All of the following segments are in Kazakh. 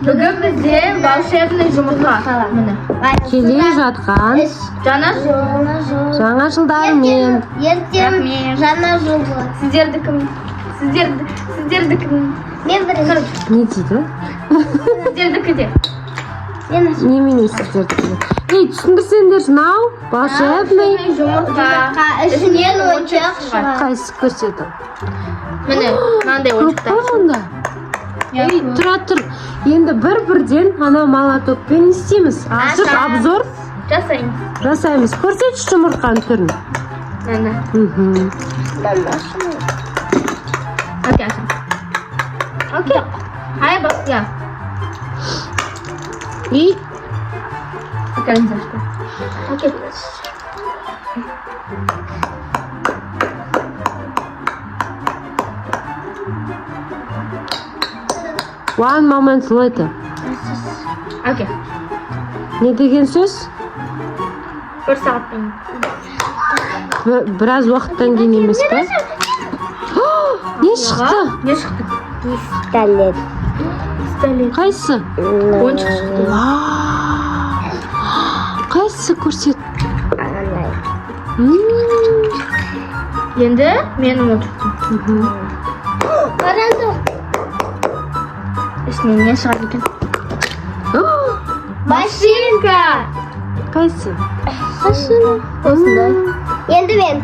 Бүгін бізде волшебный жұмыртқа. Келе жатқан жаңа жылдармен. Ертең жаңа жыл болады. Сіздердікі. Мен бірінші. Не дейді? Сіздердікі де. Немене сіздердікі? Ей, түсіндірсеңдер, мынау волшебный жұмыртқа. Ішінен ойыншық шығады. қайсы көрсетіп. Міне, мынандай Көп ойыншықтар. қой онда. Ей, тұра тұр. Енді бір-бірден ана молотокпен істейміз. Ашып обзор жасаймыз. Көрсетші жұмыртқаның түрін. Міне. Окей. Hayır bak ya. И Организация. Окей. one moment later. Окей. Не деген сөз? Bir saatten. Біраз уақыттан кейін емес пе? Не шықты? Ne çıktı? Пистолет. Pistolet. Қайсы? Oyuncak çıktı. Қайсы көрсет? Енді мен ұмытыптым. Қараңыз. İçinden ne шығады екен? Машинка. Қайсы? Осындай. Енді мен.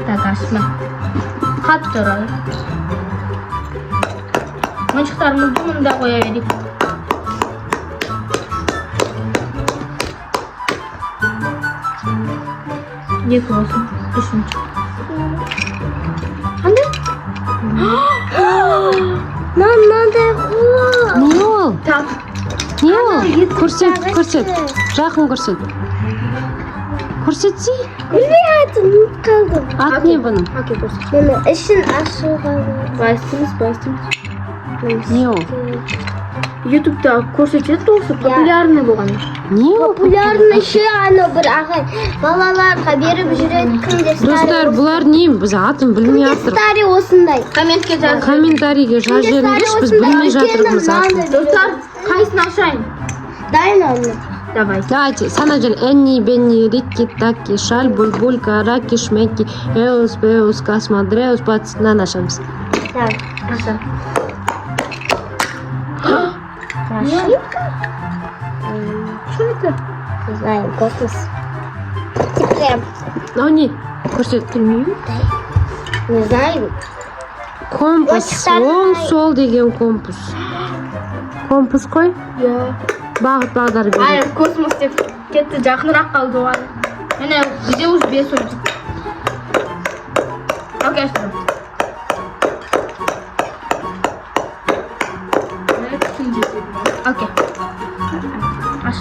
Так, ашма. Хат тұрады. Ойыншықтарымызды мұнда қоя берейік. Екі болсын. Үшінші. Қандай? Мынандай Не ол? Так. Не ол? Көрсет. Жақын көрсет. Көрсетсе? Білмейатым, қалдым. Ат не бұның? Окей, көрсет. Мені ішін ашуға Бастымыз. Не ол? Ютубта көрсетеді осы популярный болған. Не ол? Популярный ше ана бір ағай балаларға беріп жүреді кімде Достар, бұлар не? Біз атын білмей жатыр. старый осындай. Комментке жаз. Комментарийге жаз жеріңдерші, біз білмей жатырмыз атын. Достар, қайсысын ашайын? Дайын оны. Давай. Давайте, санаджел, Энни, Бенни, Рикки, Такки, Шаль, Бульбулька, Раки, Шмекки, Эус, Беус, Касмадреус, Пацанан ашамыз. Так. Аша. Машинка? Что это? Не знаю, космос. Теплее. О, не, көрсет. Білмеймін. Не знаю. Компас, оң сол деген компас. Компас қой, Я. бағыт бағдар береді. Ай, космос деп кетті, жақынырақ қалды оған. Міне, бізде уже 5 ойыншық. Окей, аштырам. Окей. Аш.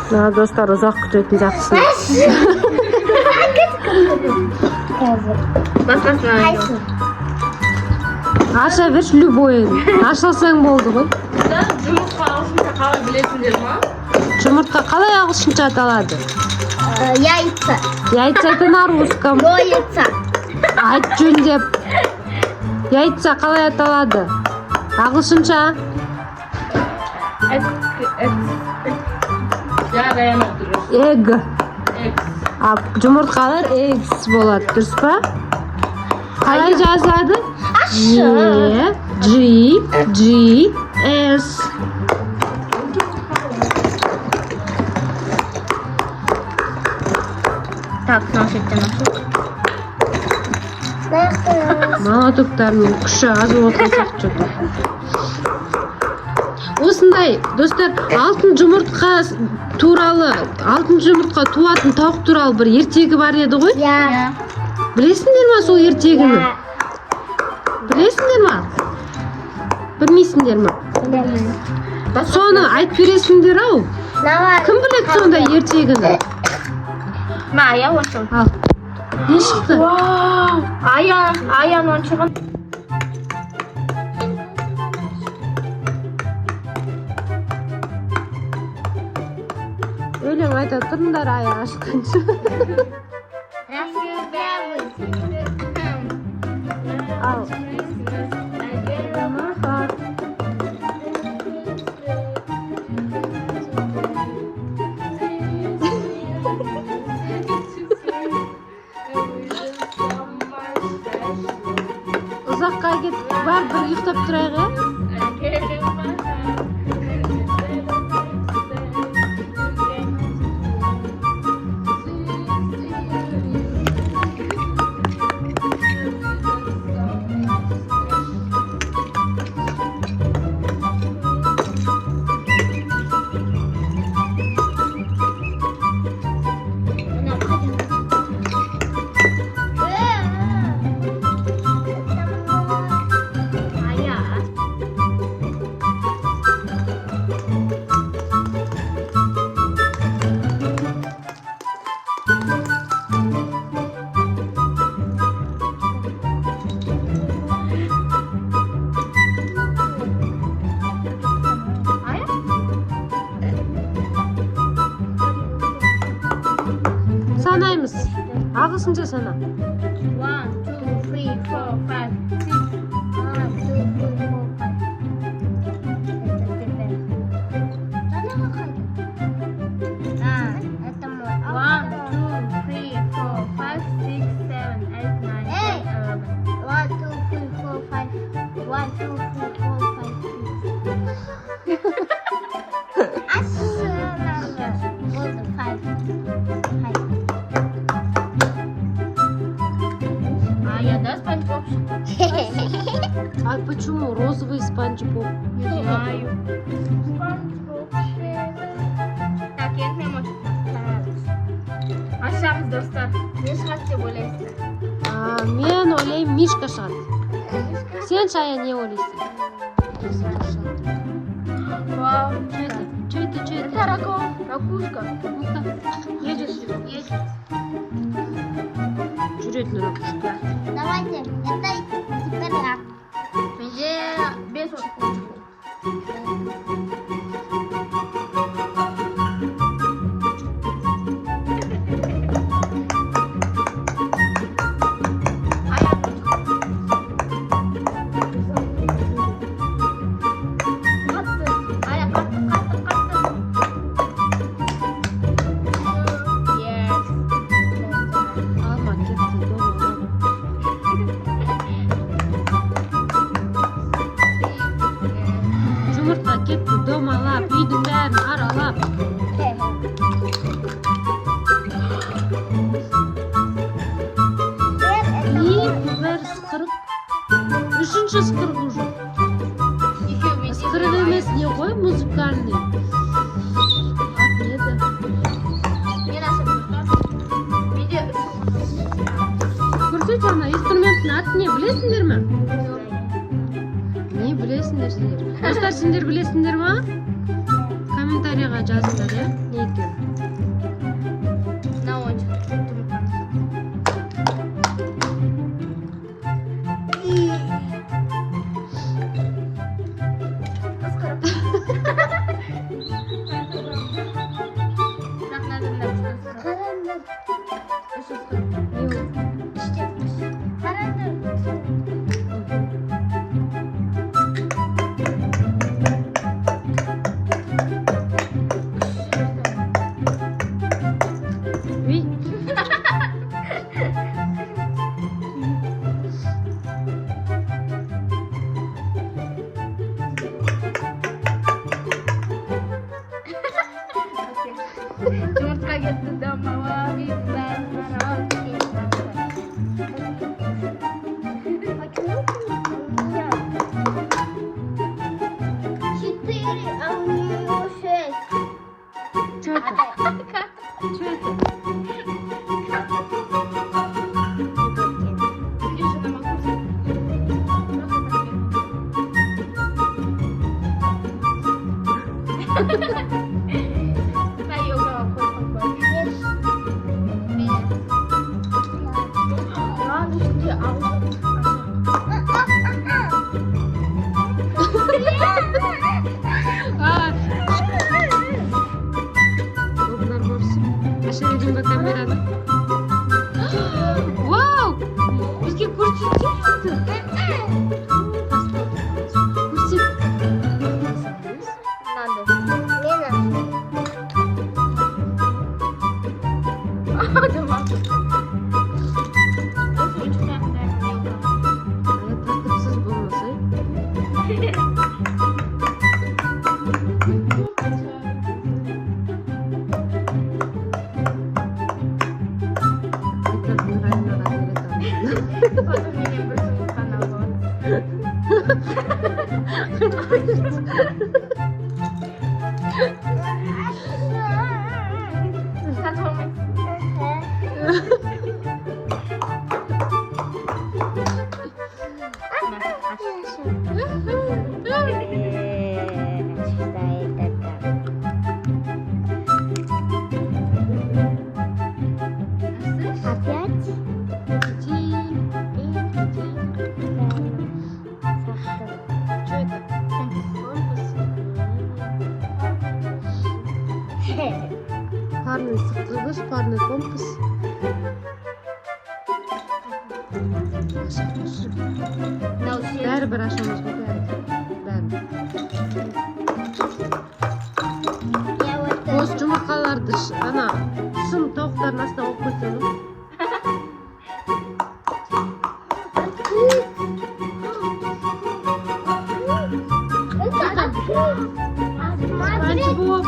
Мына достар ұзақ күтетін жақсысың. Басқасына. Қайсы? Аша берші любойын. Ашылсаң болды ғой. Жұмыртқа ағылшынша қалай білесіңдер ма? Жұмыртқа қалай ағылшынша аталады? Яйца. Яйца это на русском. Яйца. Айт жөндеп. Яйца қалай аталады? Ағылшынша? Egg. А жұмыртқалар eggs болады, дұрыс па? Қалай жазылады? E, G, S. Так, нашеттен ашық. Молотоктарының күші аз отырсақ что-то. Осындай, достар, алтын жұмыртқа туралы, алтын жұмыртқа туатын тауық туралы бір ертегі бар еді ғой? Я. Білесіңдер ма сол ертегіні? Білесіңдер ма? Білмейсіңдер ма? Соны айтып бересіңдер ау? Кім біледі сондай ертегіні? Мая ойыншығы. Ал, не шықты? Аян ойыншығын. Өлең айта тұрыңдар аяқ ашқанша. Ал. Ұзаққа кетіп бар бір ұйықтап тұрайық, санаймыз. Ағылшынша сана. 1, 2, 3, 4, 5, 6. Это мой. 1, 2, 3, 4, 5, 6, 7, 8, 9, 10, 11. 1, 2, 3, 4, 5. 1, 2, 3, 4, 5. Вот 5. А я, да, Спанч Боб? А почему розовый Спанч Боб? Не знаю. Спанч Боб. Так, енді не может. Ашамыз, достар. Не шығады деп ойлайсыздар? Мен ойлаймын, Мишка шығады. Сен Шая не ойлайсың? Вау. Че это? Это ракушка. Едет. Жүретін ракушка. Давайте, это теперь рак. Менде 5 секунд. Алма кетті, дома. Жұмыртқа кетті, домалап, үйдің бәрін аралап. И бір ысқырық. Үшінші ысқырық уже. Ысқырық емес не ғой, музыкальный. Ат неді? Көрсет ана, инструменттің аты не білесіңдер ме? Не білесіңдер сендер? Достар, сендер білесіңдер ма? Комментарияға жазыңдар, не екен? На очередь. Үй, Жұмыртқа кетті домалап, үйдің бәрін аралап. Tartipsiz bo'lmasa. Парный сыктыргыч, парный компас. Бәрібір ашамыз ғой, бәрібір. Осы жұмыртқаларды ана сым тауықтардың астына қойып қойсаң. Спанч Боб.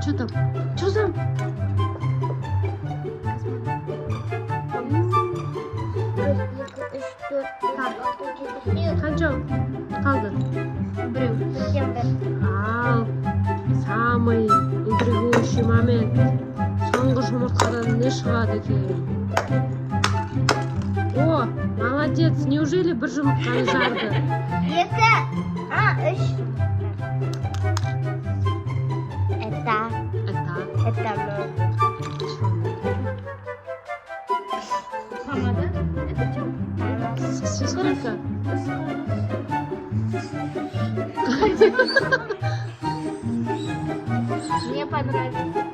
Что там? Что там? Қанша қалды? Біреу. Ал, самый интригующий момент. Соңғы жұмыртқадан не шығады екен? О, молодец, неужели бір жұмыртқаны жарды? Екі. Үш. Это много. Помада? Это что? Сколько? Мне понравилось.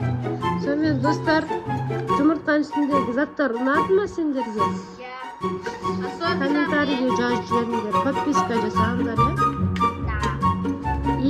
Сонымен достар, жұмыртқаның үстіндегі заттар ұнады ма сендерге? Особенно Комментарийге жазып жіберіңдер, подписка жасаңдар, Да. и